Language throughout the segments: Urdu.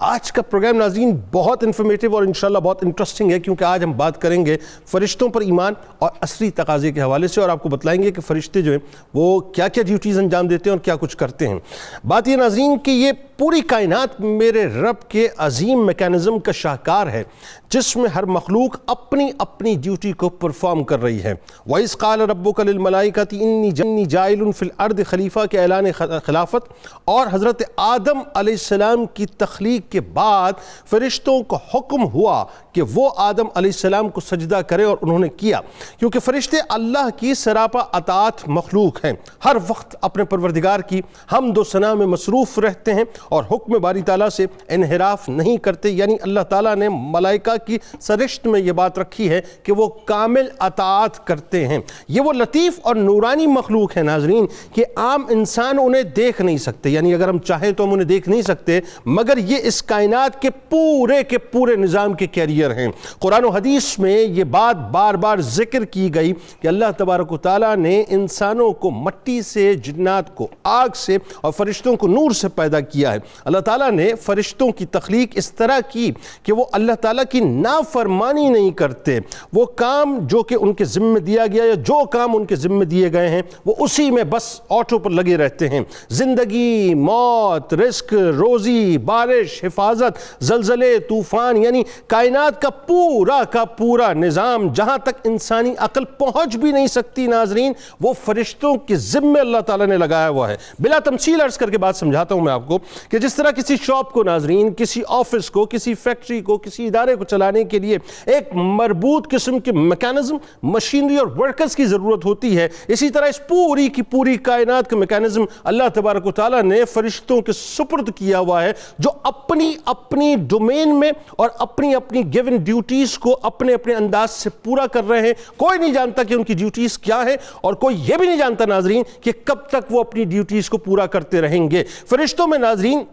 آج کا پروگرام ناظرین بہت انفارمیٹیو اور انشاءاللہ بہت انٹرسٹنگ ہے، کیونکہ آج ہم بات کریں گے فرشتوں پر ایمان اور عصری تقاضے کے حوالے سے، اور آپ کو بتلائیں گے کہ فرشتے جو ہیں وہ کیا کیا ڈیوٹیز انجام دیتے ہیں اور کیا کچھ کرتے ہیں۔ بات یہ ناظرین کہ یہ پوری کائنات میرے رب کے عظیم میکانزم کا شاہکار ہے، جس میں ہر مخلوق اپنی اپنی ڈیوٹی کو پرفارم کر رہی ہے۔ وَإِذْ قَالَ رَبُّكَ لِلْمَلَائِكَةِ إِنِّي جَاعِلٌ فِي الْأَرْضِ خلیفہ کے اعلان خلافت، اور حضرت آدم علیہ السلام کی تخلیق کے بعد فرشتوں کو حکم ہوا کہ وہ آدم علیہ السلام کو سجدہ کرے، اور انہوں نے کیا، کیونکہ فرشتے اللہ کی سراپا اطاعت مخلوق ہیں، ہر وقت اپنے پروردگار کی حمد و ثنا میں مصروف رہتے ہیں اور حکم باری تعالیٰ سے انحراف نہیں کرتے۔ یعنی اللہ تعالیٰ نے ملائکہ کی سرشت میں یہ بات رکھی ہے کہ وہ کامل اطاعت کرتے ہیں۔ یہ وہ لطیف اور نورانی مخلوق ہے ناظرین کہ عام انسان انہیں دیکھ نہیں سکتے، یعنی اگر ہم چاہیں تو ہم انہیں دیکھ نہیں سکتے، مگر یہ اس کائنات کے پورے نظام کے کیریئر ہیں۔ قرآن و حدیث میں یہ بات بار بار ذکر کی گئی کہ اللہ تبارک و تعالیٰ نے انسانوں کو مٹی سے، جنات کو آگ سے اور فرشتوں کو نور سے پیدا کیا ہے۔ اللہ تعالیٰ نے فرشتوں کی تخلیق اس طرح کی کہ وہ اللہ تعالیٰ کی نافرمانی نہیں کرتے، وہ کام جو کہ ان کے ذمہ دیا گیا یا جو کام ان کے ذمہ دیے گئے ہیں وہ اسی میں بس آٹو پر لگے رہتے ہیں۔ زندگی، موت، رزق، روزی، بارش، حفاظت، زلزلے، طوفان، یعنی کائنات کا پورا نظام جہاں تک انسانی عقل پہنچ بھی نہیں سکتی ناظرین، وہ فرشتوں کے ذمہ اللہ تعالیٰ نے لگایا ہوا ہے۔ بلا تمثیل عرض کر کے بات سمجھاتا ہوں میں آپ کو کہ جس طرح کسی شاپ کو ناظرین، کسی آفس کو، کسی فیکٹری کو، کسی ادارے کو چلانے کے لیے ایک مربوط قسم کے میکانزم، مشینری اور ورکرز کی ضرورت ہوتی ہے، اسی طرح اس پوری کی پوری کائنات کا میکانزم اللہ تبارک و تعالیٰ نے فرشتوں کے سپرد کیا ہوا ہے، جو اپنی ڈومین میں اور اپنی گیون ڈیوٹیز کو اپنے انداز سے پورا کر رہے ہیں۔ کوئی نہیں جانتا کہ ان کی ڈیوٹیز کیا ہے، اور کوئی یہ بھی نہیں جانتا ناظرین کہ کب تک وہ اپنی ڈیوٹیز کو پورا کرتے رہیں گے۔ فرشتوں میں ناظرین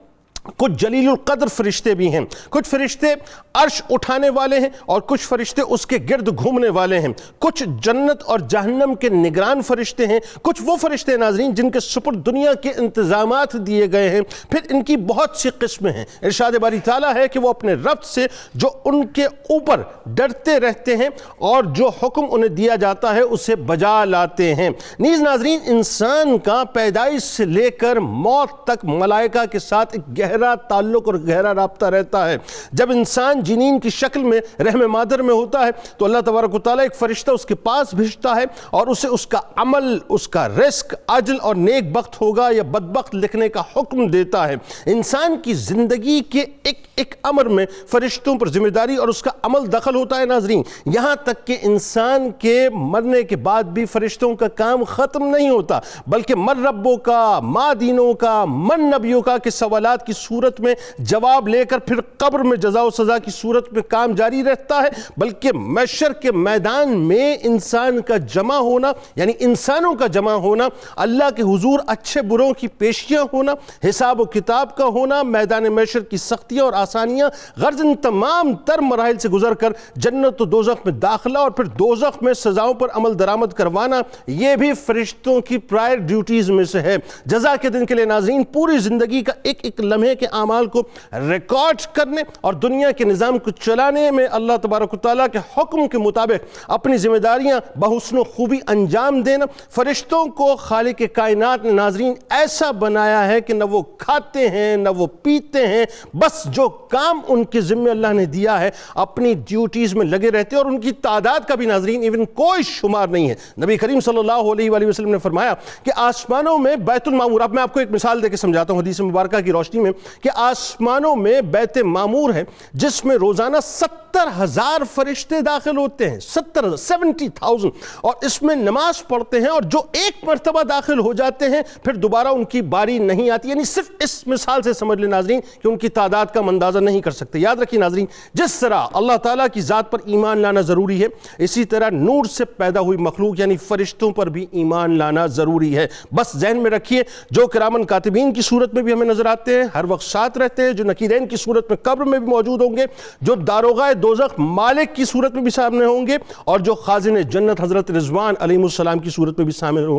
کچھ جلیل القدر فرشتے بھی ہیں، کچھ فرشتے عرش اٹھانے والے ہیں اور کچھ فرشتے اس کے گرد گھومنے والے ہیں، کچھ جنت اور جہنم کے نگران فرشتے ہیں، کچھ وہ فرشتے ناظرین جن کے سپرد دنیا کے انتظامات دیے گئے ہیں۔ پھر ان کی بہت سی قسمیں ہیں۔ ارشاد باری تعالیٰ ہے کہ وہ اپنے رب سے جو ان کے اوپر ڈرتے رہتے ہیں اور جو حکم انہیں دیا جاتا ہے اسے بجا لاتے ہیں۔ نیز ناظرین انسان کا پیدائش سے لے کر موت تک ملائکہ کے ساتھ ایک گہرا تعلق اور گہرا رابطہ رہتا ہے۔ جب انسان جنین کی شکل میں رحم مادر میں ہوتا ہے تو اللہ تبارک و تعالیٰ ایک فرشتہ اس کے پاس بھیجتا ہے اور اسے اس کا عمل، اس کا رزق، اجل اور نیک بخت ہوگا یا بدبخت لکھنے کا حکم دیتا ہے۔ انسان کی زندگی کے ایک امر میں فرشتوں پر ذمہ داری اور اس کا عمل دخل ہوتا ہے ناظرین، یہاں تک کہ انسان کے مرنے کے بعد بھی فرشتوں کا کام ختم نہیں ہوتا، بلکہ من ربوں کا، ما دینوں کا، من نبیوں کا کے سوالات کی صورت میں جواب لے کر پھر قبر میں جزا و سزا کی صورت میں کام جاری رہتا ہے، بلکہ محشر کے میدان میں انسان کا جمع ہونا، یعنی انسانوں کا جمع ہونا، اللہ کے حضور اچھے بروں کی پیشیاں ہونا، حساب و کتاب کا ہونا، میدان محشر کی سختیاں اور آسانیاں، غرض ان تمام تر مراحل سے گزر کر جنت و دوزخ میں داخلہ اور پھر دوزخ میں سزاؤں پر عمل درآمد کروانا، یہ بھی فرشتوں کی پرائر ڈیوٹیز میں سے ہے۔ جزا کے دن کے لیے ناظرین پوری زندگی کا ایک لمحے کے اعمال کو ریکارڈ کرنے اور دنیا کے نظام کو چلانے میں اللہ تبارک و تعالیٰ کے حکم کے مطابق اپنی ذمہ داریاں بحسن و خوبی انجام دینا۔ فرشتوں کو خالق کائنات نے ناظرین ایسا بنایا ہے کہ نہ وہ کھاتے ہیں نہ وہ پیتے ہیں، بس جو کام ان کے ذمہ اللہ نے دیا ہے اپنی ڈیوٹیز میں لگے رہتے ہیں، اور ان کی تعداد کا بھی ناظرین ایون کوئی شمار نہیں ہے۔ نبی کریم صلی اللہ علیہ وآلہ وسلم نے فرمایا کہ آسمانوں میں بیت المعمور، اب میں آپ کو ایک مثال دے کے سمجھاتا ہوں حدیث مبارکہ کی روشنی میں، کہ آسمانوں میں بیت معمور ہے جس میں روزانہ 70,000 فرشتے داخل ہوتے ہیں، 70,000، اور اس میں نماز پڑھتے ہیں، اور جو ایک مرتبہ داخل ہو جاتے ہیں پھر دوبارہ ان کی باری نہیں آتی۔ یعنی صرف اس مثال سے سمجھ لیں ناظرین کہ ان کی تعداد کا اندازہ نہیں کر سکتے۔ یاد رکھیے ناظرین، جس طرح اللہ تعالیٰ کی ذات پر ایمان لانا ضروری ہے، اسی طرح نور سے پیدا ہوئی مخلوق یعنی فرشتوں پر بھی ایمان لانا ضروری ہے۔ بس ذہن میں رکھیے جو کرامن کاتبین کی صورت میں بھی ہمیں نظر آتے ہیں، ہر وقت ساتھ رہتے ہیں, جو نکیرین کی صورت میں قبر میں بھی موجود ہوں گے, جو داروغہ دوزخ مالک کی صورت میں بھی سامنے ہوں گے, اور جو خازن جنت حضرت رضوان علیہ السلام کی صورت میں بھی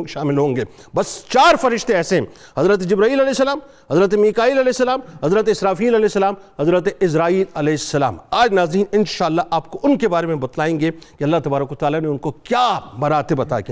شامل ہوں گے. بس 4 فرشتے ایسے ہیں, حضرت جبرائیل علیہ السلام, حضرت میکائیل علیہ السلام, حضرت اسرافیل علیہ السلام, حضرت عزرائیل علیہ السلام. آج ناظرین انشاءاللہ آپ کو ان کے بارے میں بتلائیں گے کہ اللہ تبارک و تعالیٰ نے ان کو کیا مراتب عطا کیے.